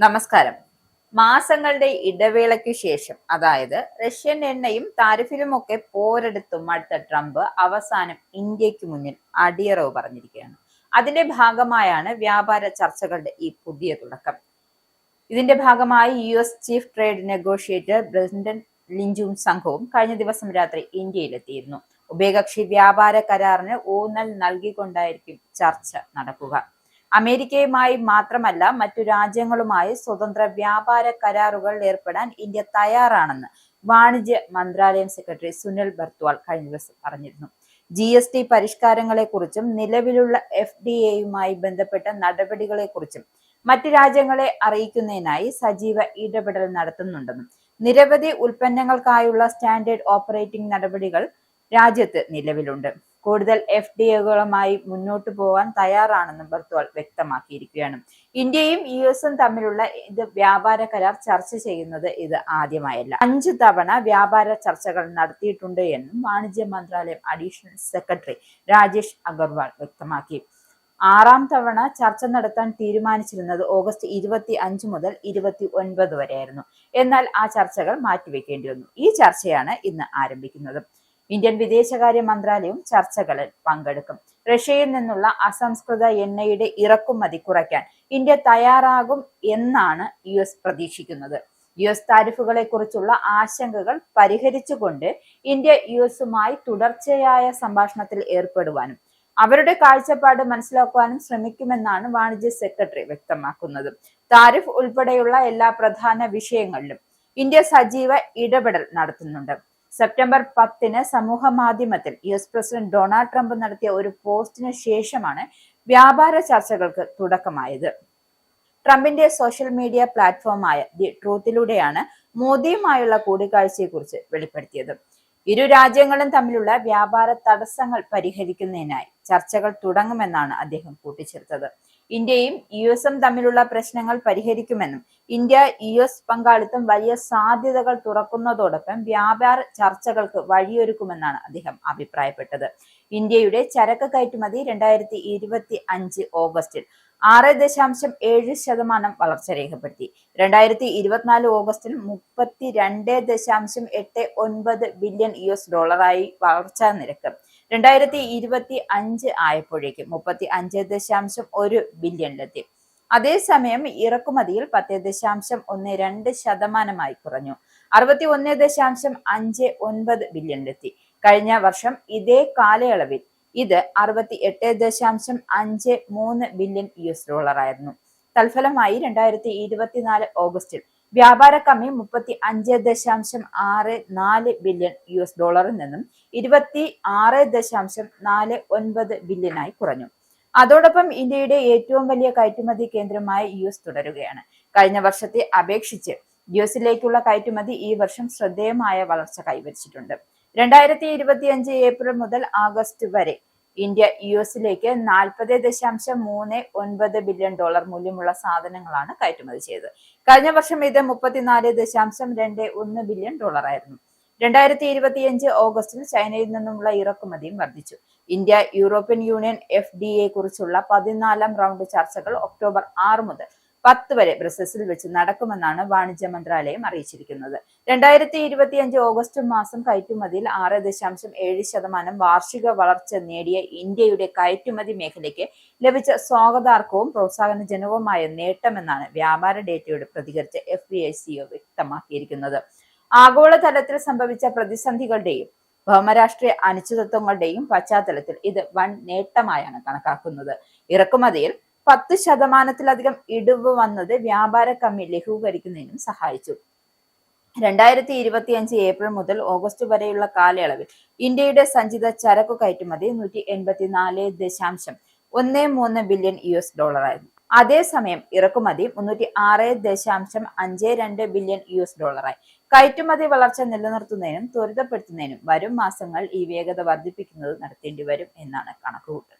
നമസ്കാരം. മാസങ്ങളുടെ ഇടവേളയ്ക്കു ശേഷം, അതായത് റഷ്യൻ എണ്ണയും താരിഫിലുമൊക്കെ പോരെടുത്തു മടുത്ത ട്രംപ് അവസാനം ഇന്ത്യക്ക് മുന്നിൽ അടിയറവ് പറഞ്ഞിരിക്കുകയാണ്. അതിന്റെ ഭാഗമായാണ് വ്യാപാര ചർച്ചകളുടെ ഈ പുതിയ തുടക്കം. ഇതിന്റെ ഭാഗമായി US chief trade negotiator Brendan ലിഞ്ചും സംഘവും കഴിഞ്ഞ ദിവസം രാത്രി ഇന്ത്യയിലെത്തിയിരുന്നു. ഉഭയകക്ഷി വ്യാപാര കരാറിന് ഊന്നൽ നൽകിക്കൊണ്ടായിരിക്കും ചർച്ച നടക്കുക. അമേരിക്കയുമായി മാത്രമല്ല മറ്റു രാജ്യങ്ങളുമായി സ്വതന്ത്ര വ്യാപാര കരാറുകൾ ഏർപ്പെടാൻ ഇന്ത്യ തയ്യാറാണെന്ന് വാണിജ്യ മന്ത്രാലയം സെക്രട്ടറി സുനിൽ ബർത്വാൾ കഴിഞ്ഞ ദിവസം പറഞ്ഞിരുന്നു. GST പരിഷ്കാരങ്ങളെക്കുറിച്ചും നിലവിലുള്ള FDAയുമായി ബന്ധപ്പെട്ട നടപടികളെക്കുറിച്ചും മറ്റു രാജ്യങ്ങളെ അറിയിക്കുന്നതിനായി സജീവ ഇടപെടൽ നടത്തുന്നുണ്ടെന്നും നിരവധി ഉൽപ്പന്നങ്ങൾക്കായുള്ള സ്റ്റാൻഡേർഡ് ഓപ്പറേറ്റിംഗ് നടപടികൾ രാജ്യത്ത് നിലവിലുണ്ട്. കൂടുതൽ FDAകളുമായി മുന്നോട്ടു പോകാൻ തയ്യാറാണെന്നും ബർത്വാൾ വ്യക്തമാക്കിയിരിക്കുകയാണ്. ഇന്ത്യയും US തമ്മിലുള്ള ഇത് വ്യാപാര കരാർ ചർച്ച ചെയ്യുന്നത് ഇത് ആദ്യമായല്ല. 5 തവണ വ്യാപാര ചർച്ചകൾ നടത്തിയിട്ടുണ്ട് എന്നും വാണിജ്യ മന്ത്രാലയം അഡീഷണൽ സെക്രട്ടറി രാജേഷ് അഗർവാൾ വ്യക്തമാക്കി. 6ാം തവണ ചർച്ച നടത്താൻ തീരുമാനിച്ചിരുന്നത് ഓഗസ്റ്റ് 25 മുതൽ 29 വരെയായിരുന്നു. എന്നാൽ ആ ചർച്ചകൾ മാറ്റിവെക്കേണ്ടി വന്നു. ഈ ചർച്ചയാണ് ഇന്ന് ആരംഭിക്കുന്നത്. ഇന്ത്യൻ വിദേശകാര്യ മന്ത്രാലയവും ചർച്ചകളിൽ പങ്കെടുക്കും. റഷ്യയിൽ നിന്നുള്ള അസംസ്കൃത എണ്ണയുടെ ഇറക്കുമതി കുറയ്ക്കാൻ ഇന്ത്യ തയ്യാറാകും എന്നാണ് US പ്രതീക്ഷിക്കുന്നത്. US താരിഫുകളെ കുറിച്ചുള്ള ആശങ്കകൾ പരിഹരിച്ചുകൊണ്ട് ഇന്ത്യ USുമായി തുടർച്ചയായ സംഭാഷണത്തിൽ ഏർപ്പെടുവാനും അവരുടെ കാഴ്ചപ്പാട് മനസ്സിലാക്കുവാനും ശ്രമിക്കുമെന്നാണ് വാണിജ്യ സെക്രട്ടറി വ്യക്തമാക്കുന്നത്. താരിഫ് ഉൾപ്പെടെയുള്ള എല്ലാ പ്രധാന വിഷയങ്ങളിലും ഇന്ത്യ സജീവ ഇടപെടൽ നടത്തുന്നുണ്ട്. സെപ്റ്റംബർ 10 സമൂഹ മാധ്യമത്തിൽ US പ്രസിഡന്റ് ഡൊണാൾഡ് ട്രംപ് നടത്തിയ ഒരു പോസ്റ്റിന് ശേഷമാണ് വ്യാപാര ചർച്ചകൾക്ക് തുടക്കമായത്. ട്രംപിന്റെ സോഷ്യൽ മീഡിയ പ്ലാറ്റ്ഫോമായ ദി ട്രൂത്തിലൂടെയാണ് മോദിയുമായുള്ള കൂടിക്കാഴ്ചയെക്കുറിച്ച് വെളിപ്പെടുത്തിയത്. ഇരു രാജ്യങ്ങളും തമ്മിലുള്ള വ്യാപാര തടസ്സങ്ങൾ പരിഹരിക്കുന്നതിനായി ചർച്ചകൾ തുടങ്ങുമെന്നാണ് അദ്ദേഹം കൂട്ടിച്ചേർത്തത്. ഇന്ത്യയും USും തമ്മിലുള്ള പ്രശ്നങ്ങൾ പരിഹരിക്കുമെന്നും ഇന്ത്യ US പങ്കാളിത്തം വലിയ സാധ്യതകൾ തുറക്കുന്നതോടൊപ്പം വ്യാപാര ചർച്ചകൾക്ക് വഴിയൊരുക്കുമെന്നാണ് അദ്ദേഹം അഭിപ്രായപ്പെട്ടത്. ഇന്ത്യയുടെ ചരക്ക് കയറ്റുമതി 2025 ഓഗസ്റ്റിൽ 6.7% വളർച്ച രേഖപ്പെടുത്തി. 2024 ഓഗസ്റ്റിൽ $32.89 ബില്യൺ വളർച്ചാ നിരക്ക്. 2025 ആയപ്പോഴേക്കും 35.1 ബില്യണിലെത്തി. അതേസമയം ഇറക്കുമതിയിൽ 10.12% കുറഞ്ഞു. 61.59 ബില്യണിലെത്തി. കഴിഞ്ഞ വർഷം ഇതേ കാലയളവിൽ ഇത് 68.53 ബില്യൺ ആയിരുന്നു. തൽഫലമായി 2024 ഓഗസ്റ്റിൽ വ്യാപാര കമ്മി 35.64 ബില്യൺ നിന്നും 26.49 ബില്യനായി കുറഞ്ഞു. അതോടൊപ്പം ഇന്ത്യയുടെ ഏറ്റവും വലിയ കയറ്റുമതി കേന്ദ്രമായ US തുടരുകയാണ്. കഴിഞ്ഞ വർഷത്തെ അപേക്ഷിച്ച് USിലേക്കുള്ള കയറ്റുമതി ഈ വർഷം ശ്രദ്ധേയമായ വളർച്ച കൈവരിച്ചിട്ടുണ്ട്. 2025 ഏപ്രിൽ മുതൽ ആഗസ്റ്റ് വരെ ഇന്ത്യ USിലേക്ക് $40.39 ബില്യൺ മൂല്യമുള്ള സാധനങ്ങളാണ് കയറ്റുമതി ചെയ്തത്. കഴിഞ്ഞ വർഷം ഇത് $34.21 ബില്യൺ ആയിരുന്നു. 2025 ഓഗസ്റ്റിൽ ചൈനയിൽ നിന്നുമുള്ള ഇറക്കുമതിയും വർദ്ധിച്ചു. ഇന്ത്യ യൂറോപ്യൻ യൂണിയൻ FDA കുറിച്ചുള്ള 14ാം റൗണ്ട് ചർച്ചകൾ ഒക്ടോബർ 6 മുതൽ 10 വരെ ബ്രസൽസിൽ വെച്ച് നടക്കുമെന്നാണ് വാണിജ്യ മന്ത്രാലയം അറിയിച്ചിരിക്കുന്നത്. 2025 ഓഗസ്റ്റ് മാസം കയറ്റുമതിയിൽ 6.7% വാർഷിക വളർച്ച നേടിയ ഇന്ത്യയുടെ കയറ്റുമതി മേഖലയ്ക്ക് ലഭിച്ച സ്വാഗതാർഹവും പ്രോത്സാഹനജനകവുമായ നേട്ടമെന്നാണ് വ്യാപാര ഡേറ്റയോട് പ്രതികരിച്ച FBI CEO വ്യക്തമാക്കിയിരിക്കുന്നത്. ആഗോളതലത്തിൽ സംഭവിച്ച പ്രതിസന്ധികളുടെയും ഭൗമരാഷ്ട്രീയ അനിശ്ചിതത്വങ്ങളുടെയും പശ്ചാത്തലത്തിൽ ഇത് വൻ നേട്ടമായാണ് കണക്കാക്കുന്നത്. ഇറക്കുമതിയിൽ 10%-ലധികം ഇടിവ് വന്നത് വ്യാപാര കമ്മി ലഘൂകരിക്കുന്നതിനും സഹായിച്ചു. 2025 ഏപ്രിൽ മുതൽ ഓഗസ്റ്റ് വരെയുള്ള കാലയളവിൽ ഇന്ത്യയുടെ സഞ്ചിത ചരക്കു കയറ്റുമതി $184.13 ബില്യൺ ആയിരുന്നു. അതേസമയം ഇറക്കുമതി $306.52 ബില്യൺ ആയി. കയറ്റുമതി വളർച്ച നിലനിർത്തുന്നതിനും ത്വരിതപ്പെടുത്തുന്നതിനും വരും മാസങ്ങൾ ഈ വേഗത വർദ്ധിപ്പിക്കുന്നത് നടത്തേണ്ടി വരും എന്നാണ് കണക്കുകൂട്ടൽ.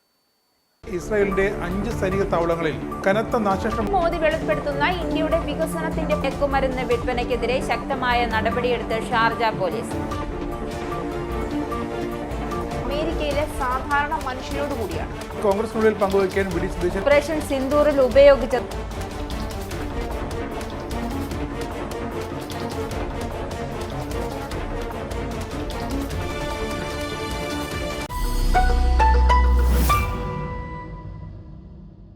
ഇസ്രായേലിന്റെ 5 സൈനിക താവളങ്ങളിൽ കനത്ത നാശനഷ്ടം. മോദി വെളിപ്പെടുത്തുന്ന ഇന്ത്യയുടെ വികസനത്തിന്റെ മയക്കുമരുന്ന് വിൽപ്പനയ്ക്കെതിരെ ശക്തമായ നടപടിയെടുത്ത് ഷാർജ പോലീസ്. അമേരിക്കയിലെ സാധാരണ മനുഷ്യരോട് കൂടിയാണ് കോൺഗ്രസിനുള്ളിൽ പങ്കുവയ്ക്കാൻ ഓപ്പറേഷൻ സിന്ദൂറിൽ ഉപയോഗിച്ച